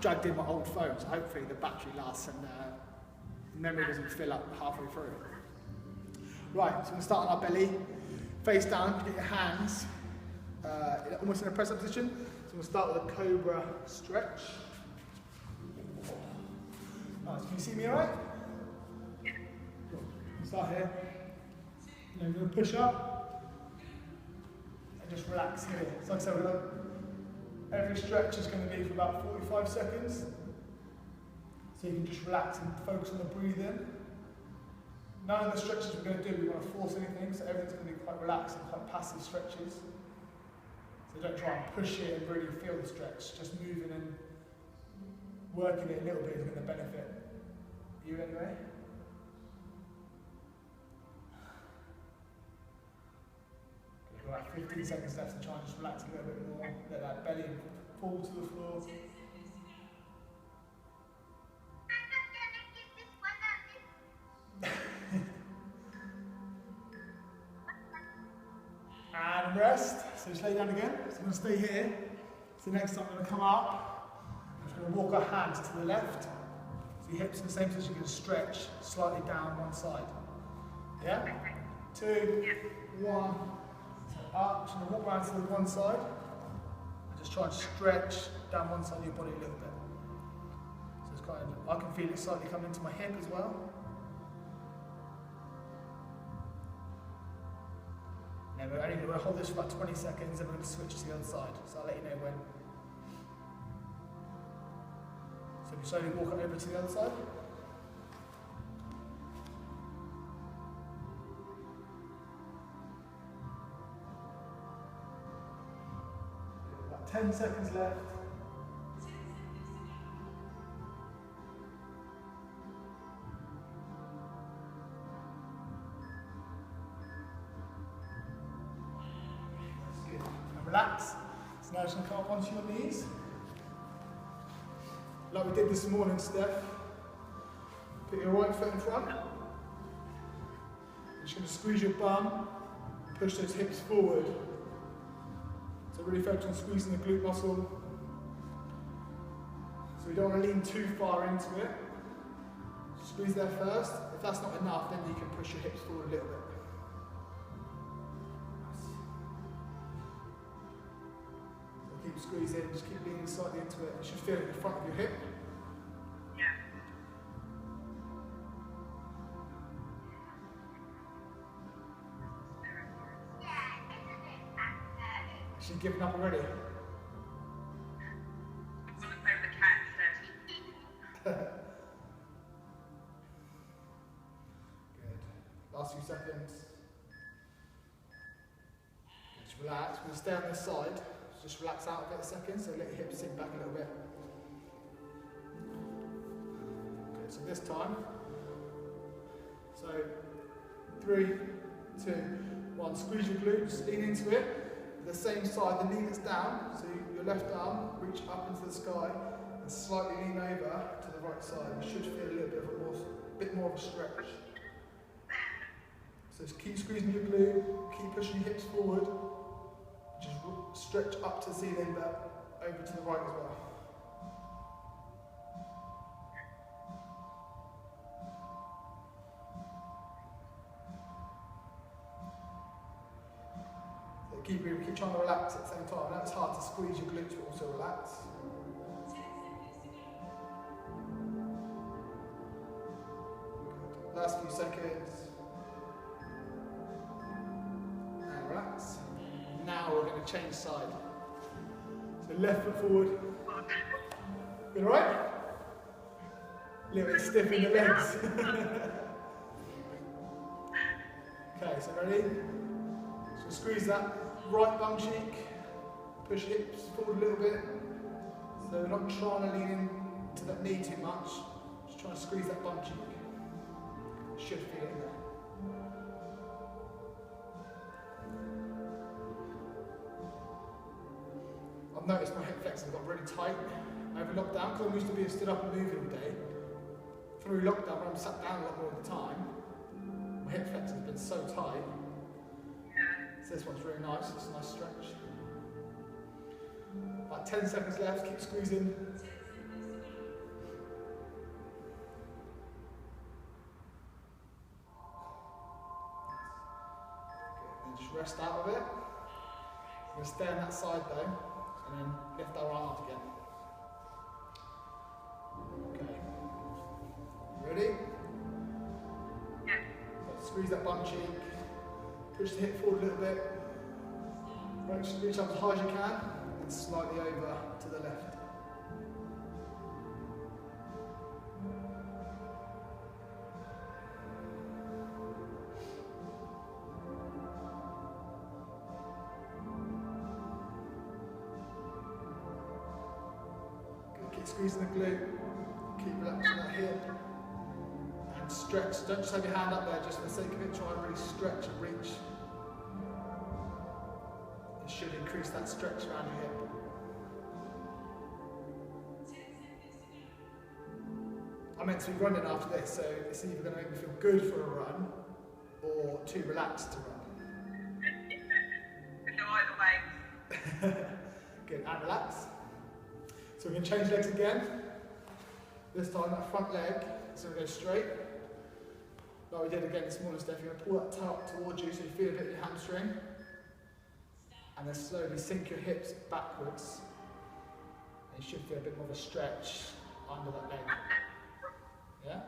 dragged in my old phone, so hopefully the battery lasts and memory doesn't fill up halfway through. Right, so we're going to start on our belly, face down, get your hands almost in a press-up position. So we'll start with a cobra stretch. Nice, can you see me alright? Cool. Start here. Now we're going to push up and just relax here. So like I said, every stretch is going to be for about 45 seconds. So you can just relax and focus on the breathing. None of the stretches we're going to do, we want to force anything, so everything's going to be quite relaxed and quite passive stretches. So don't try and push it and really feel the stretch. Just moving and working it a little bit is going to benefit you anyway. Okay, got like 15 seconds left to try and just relax a little bit more. Let that belly fall to the floor. And rest. So just lay down again. So I'm going to stay here. So next time I'm going to come up. I'm just going to walk our hands to the left. So your hips in the same position. You're going to stretch slightly down one side. Yeah? 2, 1. So up. Just going to walk around to the one side. And just try and stretch down one side of your body a little bit. So it's kind of, I can feel it slightly coming into my hip as well. And we're only going to hold this for about 20 seconds and we're going to switch to the other side. So I'll let you know when. So we slowly walk over to the other side. About 10 seconds left. Relax. So now just going to come up onto your knees. Like we did this morning, Steph. Put your right foot in front. You're just going to squeeze your bum, push those hips forward. So really focus on squeezing the glute muscle. So we don't want to lean too far into it. Squeeze there first. If that's not enough, then you can push your hips forward a little bit. Keep squeezing, just keep leaning slightly into it. You should feel it in the front of your hip. Yeah. She's given up already. I'm going to play with the cat instead. Good. Last few seconds. Just relax. We're going to stay on this side. Just relax out a bit a second, so let your hips sink back a little bit. Good, so this time, so 3, 2, 1, squeeze your glutes, lean into it. The same side, the knee that's down, so your left arm, reach up into the sky, and slightly lean over to the right side. You should feel a little bit more of a stretch. So just keep squeezing your glute, keep pushing your hips forward. Just stretch up to the ceiling, but over to the right as well. So keep trying to relax at the same time. I know it's hard to squeeze your glutes, but also relax. Good. Last few seconds. And relax. Now we're going to change side. So left foot forward. You alright? A little bit stiff in the legs. Okay, so ready? So squeeze that right bum cheek. Push hips forward a little bit. So we're not trying to lean into that knee too much. Just trying to squeeze that bum cheek. Should feel it in there. I've noticed my hip flexors got really tight over lockdown because I'm used to being stood up and moving all day. Through lockdown, when I'm sat down a lot more of the time, my hip flexors have been so tight. So this one's really nice, it's a nice stretch. About 10 seconds left, keep squeezing. rest out of it. We're going to stay on that side though, and then lift our arm up again. Okay. Ready? Yeah. So squeeze that bum cheek. Push the hip forward a little bit. Reach up as high as you can, and slightly over to the left. Keep squeezing the glute, keep relaxing that hip, and stretch. Don't just have your hand up there, just for the sake of it, try and really stretch and reach. It should increase that stretch around your hip. I'm meant to be running after this, so it's either going to make me feel good for a run, or too relaxed to run. Could go either way. Good, and relax. So we can change legs again. This time that front leg is going to go straight. Like we did again this morning, Steph. You're going to pull that toe up towards you so you feel a bit in your hamstring. And then slowly sink your hips backwards. And you should feel a bit more of a stretch under that leg. Yeah?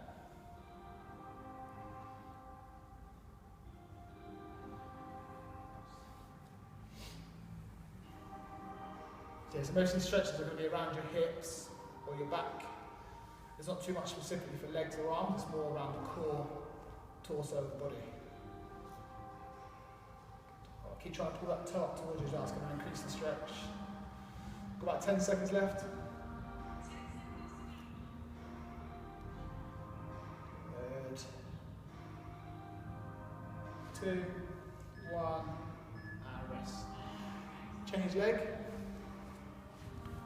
Yeah, so most of these stretches are going to be around your hips or your back. There's not too much specifically for legs or arms, it's more around the core, torso of the body. Right, keep trying to pull that toe up towards you as well, it's going to increase the stretch. Got about 10 seconds left. Good. 2, 1, and rest. Change leg.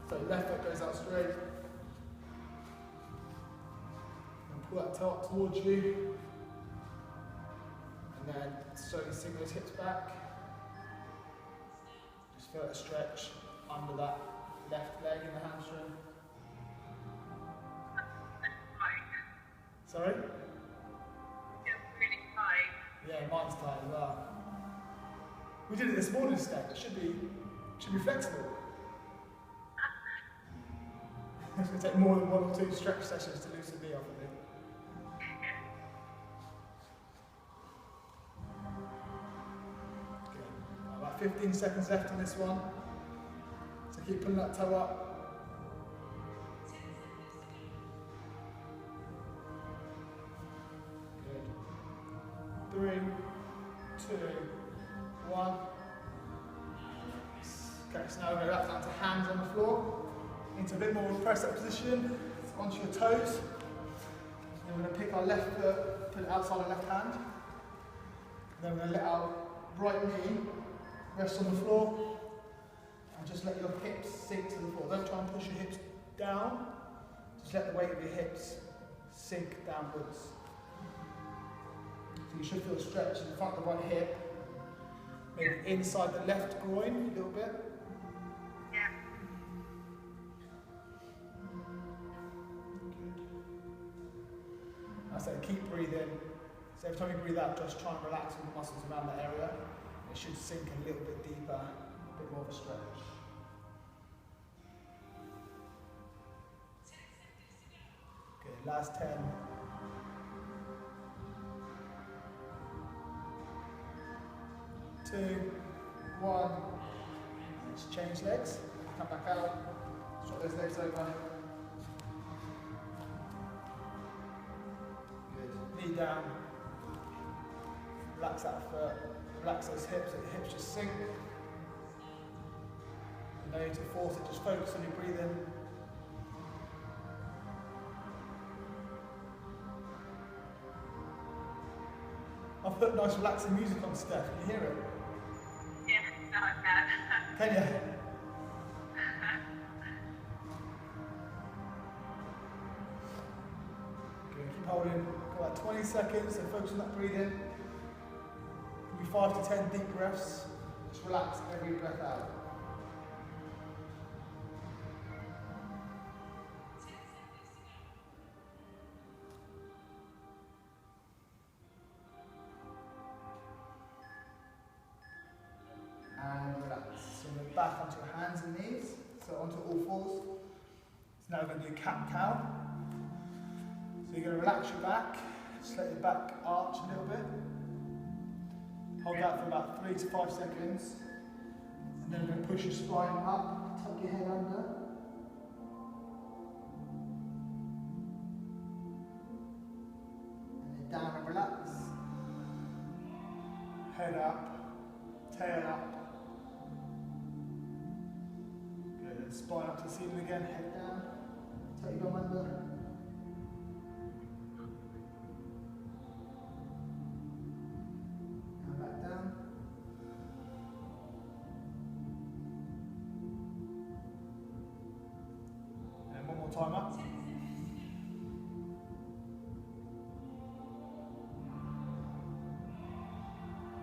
So left foot goes out straight. And pull that toe up towards you. And then slowly sink those hips back. Just feel a stretch under that left leg in the hamstring. Sorry? Feels really tight. Yeah, mine's tight as well. We did it this morning, Steph. It should be flexible. It's going to take more than 1 or 2 stretch sessions to loosen me up a bit. Good. About 15 seconds left on this one. So keep pulling that toe up. Good. 3, 2, 1. Okay, so now we're going to go back down to hands on the floor. Into a bit more of a press up position, onto your toes. Then we're going to pick our left foot, put it outside our left hand. And then we're going to let our right knee rest on the floor. And just let your hips sink to the floor. Don't try and push your hips down. Just let the weight of your hips sink downwards. So you should feel a stretch in the front of the right hip. Maybe inside the left groin a little bit. I said keep breathing. So every time you breathe out, just try and relax all the muscles around that area. It should sink a little bit deeper, a bit more of a stretch. Okay, last 10. Two, 1. Let's change legs. Come back out. Swap those legs over. Knee down, relax that foot, relax those hips, let the hips just sink. No need to force it, just focus on your breathing. I've put nice relaxing music on, Steph, can you hear it? Yeah, no, I can. Can you? Good, keep holding. About 20 seconds, so focus on that breathing. Give me 5 to 10 deep breaths. Just relax every breath out. back onto your hands and knees, so onto all fours. So now we're going to do cat-cow. So you're going to relax your back, just let your back arch a little bit. Hold that for about 3 to 5 seconds. And then we're going to push your spine up, tuck your head under. And then down and relax. Head up, tail up. Good, then spine up to the ceiling again, head down. Tuck your bum under. And back down. And one more time up.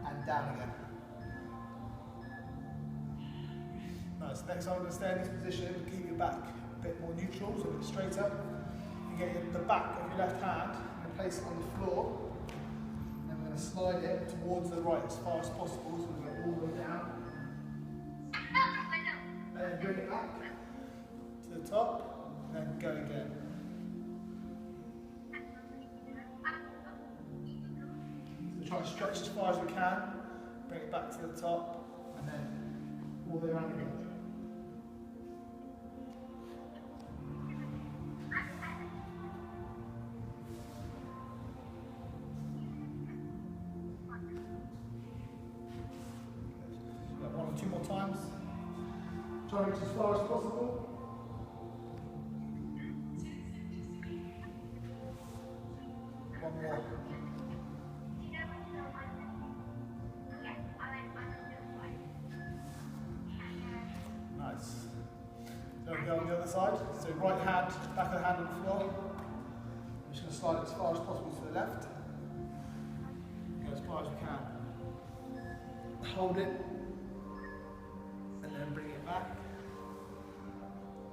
And down again. Nice. Next, I'm going to stay in this position, keep your back a bit more neutral, so a bit straighter. You get the back of your left hand and place it on the floor. Then we're going to slide it towards the right as far as possible, so we get all the way down. And then bring it back to the top, and then go again. So try to stretch as far as we can, bring it back to the top, and then all the way around again. One or two more times. Try to reach as far as possible. One more. Nice. So we go on the other side. So right hand, back of the hand on the floor. I'm just going to slide it as far as possible to the left. Go as far as we can. Hold it. And then bring it back.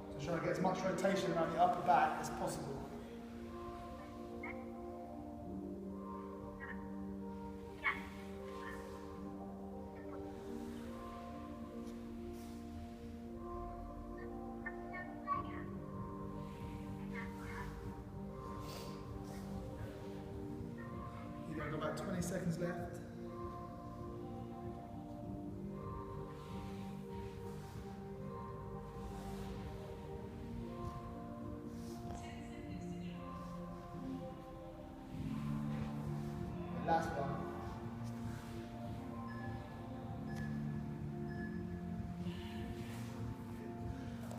So try to get as much rotation around the upper back as possible. You've got about 20 seconds left. Last one.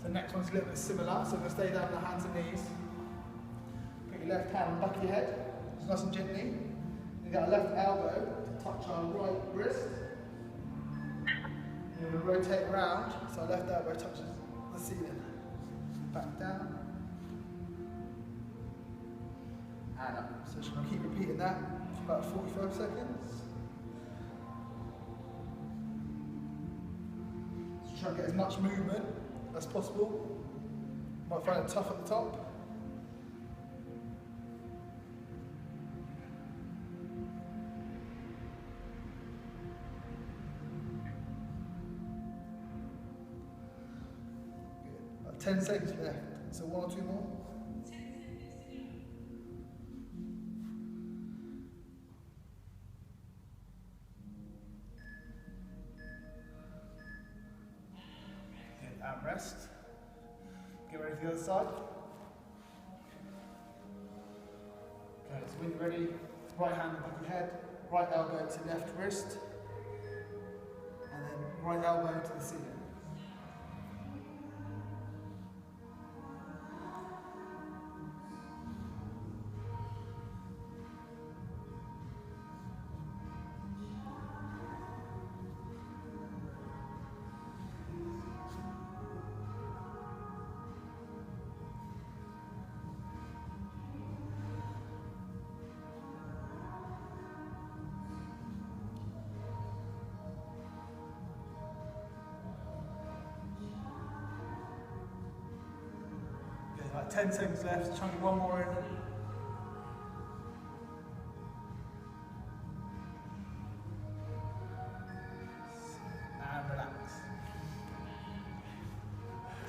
The next one's a little bit similar, so we're going to stay down on the hands and knees. Put your left hand on the back of your head, just nice and gently. You got a left elbow to touch our right wrist. And we'll rotate around, so our left elbow touches the ceiling. Back down. And up. So just going to keep repeating that for about 45 seconds. Just try and get as much movement as possible. Might find it tough at the top. Good. About 10 seconds left. So one or two more. And rest. Get ready for the other side. Okay, so when you're ready, right hand on the back of your head, right elbow to left wrist, and then right elbow to the ceiling. About 10 seconds left, try and get one more in. And relax.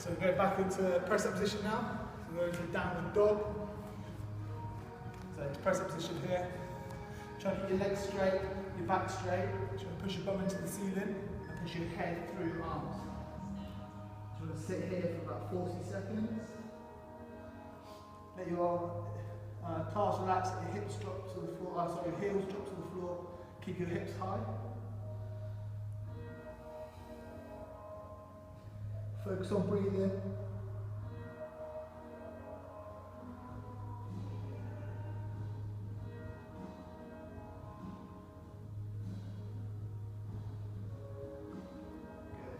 So go back into press up position now. So we're going into downward dog. So press up position here. Try to keep your legs straight, your back straight. Try to push your bum into the ceiling and push your head through your arms. So we're going to sit here for about 40 seconds. Let your calves relax, let your hips drop to the floor, sorry, your heels drop to the floor. Keep your hips high. Focus on breathing.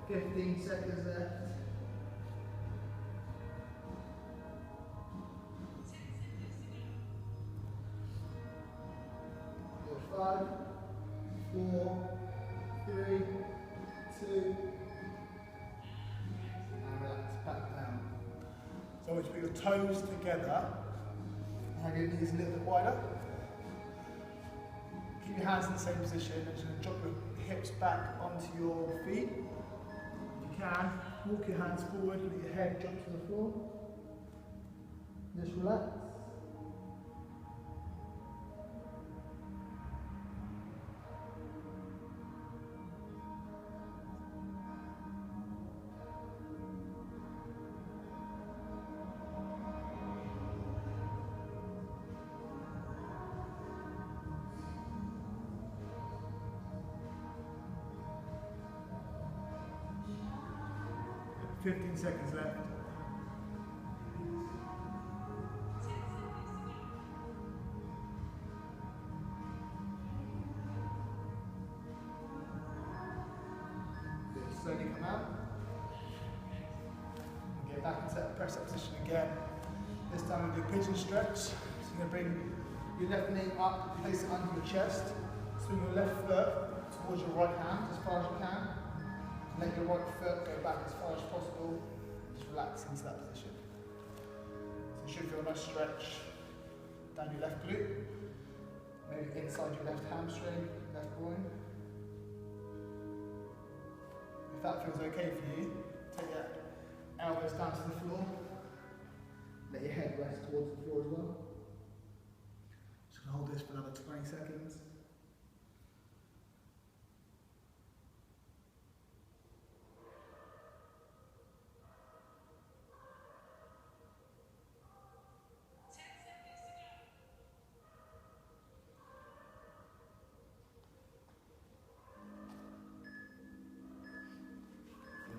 Good. 15 seconds left. 5, 4, 3, 2, and relax back down. So I want you to put your toes together and have your knees a little bit wider. Keep your hands in the same position and just going to drop your hips back onto your feet. If you can, walk your hands forward, let your head drop to the floor. Just relax. 15 seconds left. Good. Slowly come out. And get back into that press up position again. This time we'll do pigeon stretch. So you're going to bring your left knee up, place it under your chest. Swing your left foot towards your right hand as far as you can. Let your right foot go back as far as possible. Just relax into that position. So you should feel a nice stretch down your left glute, maybe inside your left hamstring, left groin. If that feels okay for you, take your elbows down to the floor. Let your head rest towards the floor as well. Just going to hold this for another 20 seconds.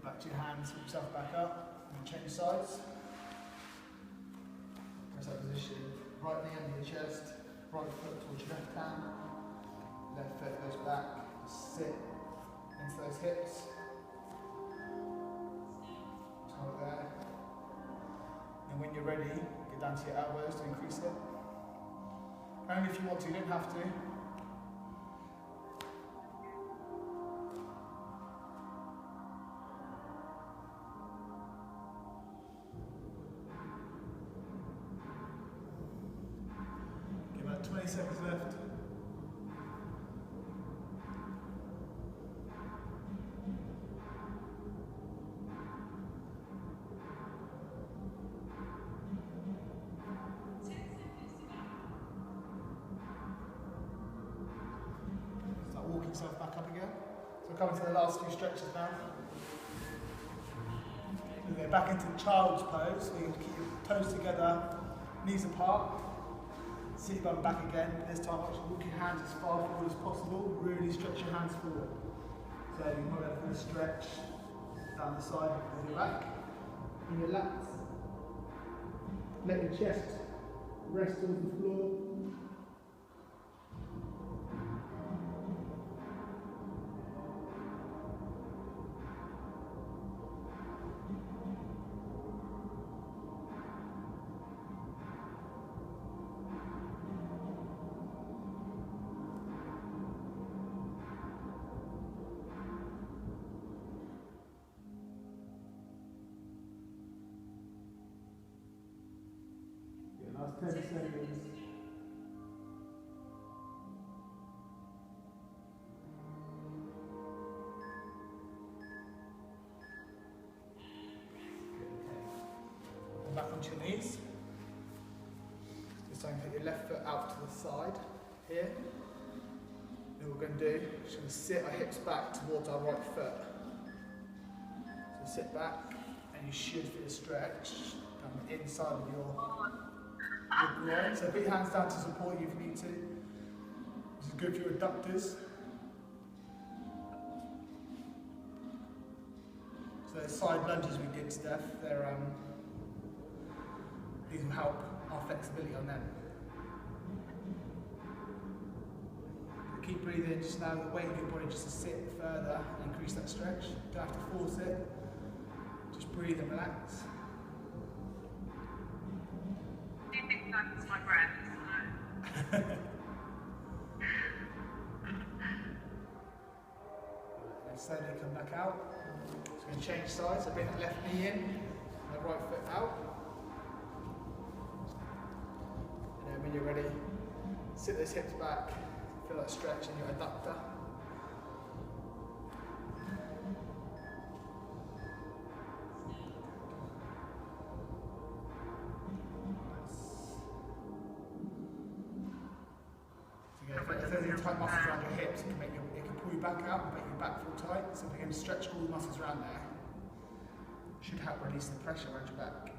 Back to your hands, whip yourself back up, and change sides. Press that position, right knee under your chest, right foot towards your left hand, left foot goes back, sit into those hips. Hold it there. And when you're ready, get down to your elbows to increase it. Only if you want to, you don't have to. About 20 seconds left. Start walking yourself back up again. So we're coming to the last few stretches now. So go back into child's pose. So you have to keep your toes together, knees apart. Sit your bum back again, but this time actually walk your hands as far forward as possible, really stretch your hands forward. So you might go for a stretch down the side of your back. And relax. Let your chest rest on the floor. Last 10 seconds. back onto your knees. This time put your left foot out to the side here. Then what we're going to do is going to sit our hips back towards our right foot. So sit back and you should feel a stretch down the inside of your groin. So put your hands down to support you if you need to. This is good for your adductors. So the side lunges we did, Steph, these will help our flexibility on them. Keep breathing, just allow the weight of your body just to sit further and increase that stretch. Don't have to force it, just breathe and relax. Do you think that's my breath? And slowly come back out. So we're going to change sides, so bring that left knee in, and the right foot out. And then when you're ready, sit those hips back, feel that stretch in your adductor. If there's any tight muscles around your hips, it can pull you back out and make your back feel tight. So if we can stretch all the muscles around there, it should help release the pressure around your back.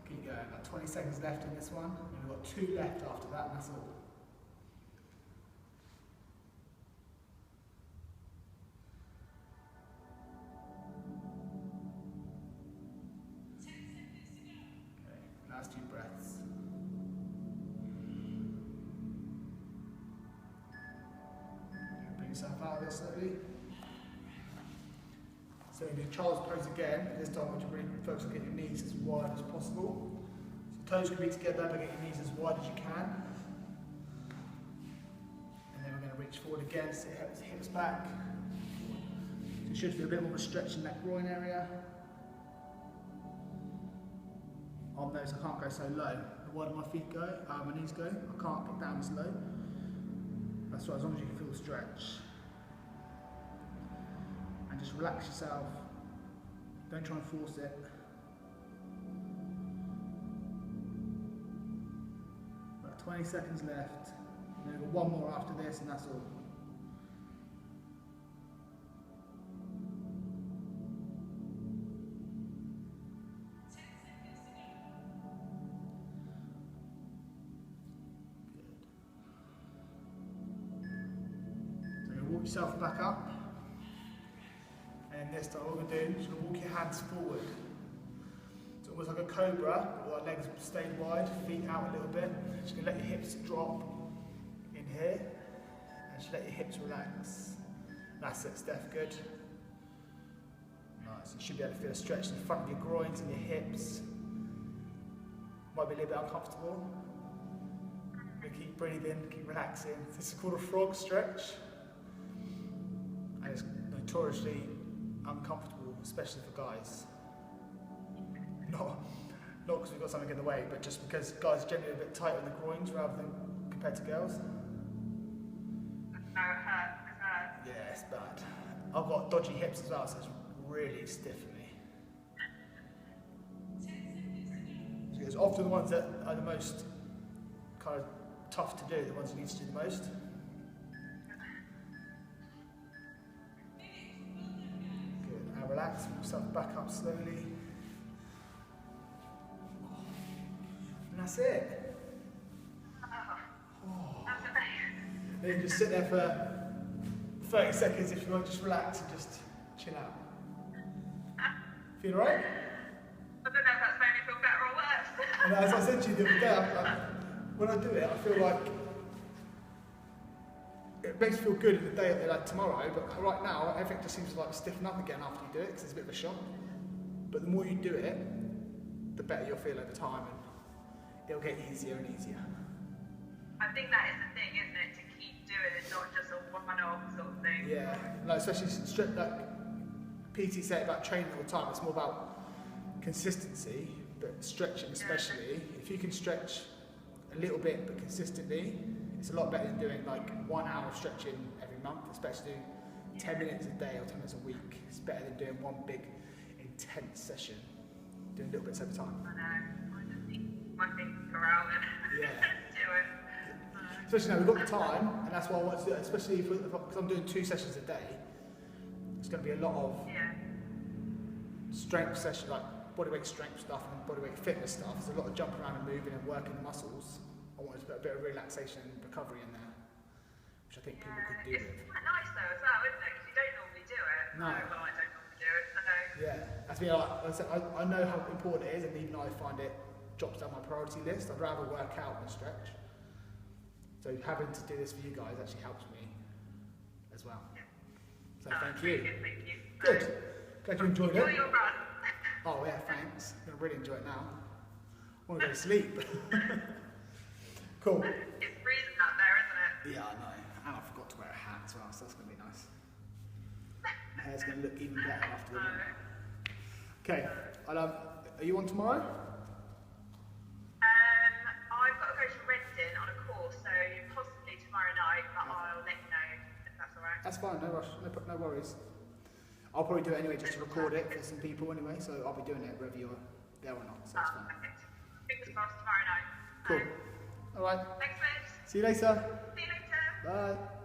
Keep going, about 20 seconds left in this one. And we've got 2 left after that, and that's all. Okay, last 2 breaths. Bring yourself out of this slowly. So you do child's pose again, but this time I want you to really focus on getting your knees as wide as possible. So toes can be together, but get your knees as wide as you can. And then we're going to reach forward again, sit hips back. So you should feel a bit more of a stretch in that groin area. On those, I can't go so low. The wider my feet go, my knees go, I can't get down as low. That's right, as long as you can feel the stretch. And just relax yourself. Don't try and force it. About 20 seconds left. And then we've got 1 more after this, and that's all. Good. So you're going to walk yourself back up. And this time what we're doing is going to walk your hands forward. It's almost like a cobra, with our legs stayed wide, feet out a little bit. Just going to let your hips drop in here, and just let your hips relax. That's it, Steph, good. Nice, you should be able to feel a stretch in the front of your groins and your hips. Might be a little bit uncomfortable. But keep breathing, keep relaxing. This is called a frog stretch. And it's notoriously uncomfortable, especially for guys. Not because we've got something in the way, but just because guys are generally a bit tighter in the groins rather than compared to girls. No, it hurts. Yeah, it's bad. I've got dodgy hips as well, so it's really stiff for me. So it's often the ones that are the most kind of tough to do, the ones you need to do the most. Relax, move yourself back up slowly. And that's it. Oh, that's amazing. Then you just sit there for 30 seconds if you want, just relax and just chill out. Feel alright? I don't know if that's made me feel better or worse. And as I said to you the other day, when I do it, I feel like it makes me feel good in the day, like tomorrow, but right now, everything just seems to like stiffen up again after you do it, because it's a bit of a shock. But the more you do it, the better you'll feel over time, and it'll get easier and easier. I think that is the thing, isn't it? To keep doing it, not just a one-off sort of thing. Yeah, like especially like PT say about training all the time, it's more about consistency, but stretching especially. If you can stretch a little bit but consistently, it's a lot better than doing like 1 hour of stretching every month, especially 10 minutes a day or 10 minutes a week is better than doing one big intense session, doing little bits over time. I know. I just need my finger out and Yeah. do it. Especially now we've got the time, and that's why I want to do it, especially because I'm doing 2 sessions a day. It's going to be a lot of strength sessions, like bodyweight strength stuff and bodyweight fitness stuff. There's a lot of jumping around and moving and working the muscles. I wanted to put a bit of relaxation and recovery in there, which I think people could do with. It's quite nice though as well, isn't it? Because you don't normally do it. No. Well, I don't normally do it, so. Yeah, that's me. Like I said, I know how important it is, and even though I find it drops down my priority list, I'd rather work out than stretch. So having to do this for you guys actually helps me as well. So thank you. Good, thank you. Good. Glad you enjoyed Enjoy it. your run. Oh yeah, thanks. I'm gonna really enjoy it now. I want to go to sleep. Cool. It's freezing out there, isn't it? Yeah, I know. And I forgot to wear a hat as well, so that's gonna be nice. My hair's gonna look even better after the dinner. Okay. Are you on tomorrow? I've got to go to Reading on a course, so possibly tomorrow night, but I'll let you know if that's alright. That's fine. No rush. No worries. I'll probably do it anyway, just to record it for some people anyway. So I'll be doing it whether you're there or not. So it's fine. Perfect. Fingers crossed tomorrow night. Cool. All right. Thanks, Liz. See you later. See you later. Bye.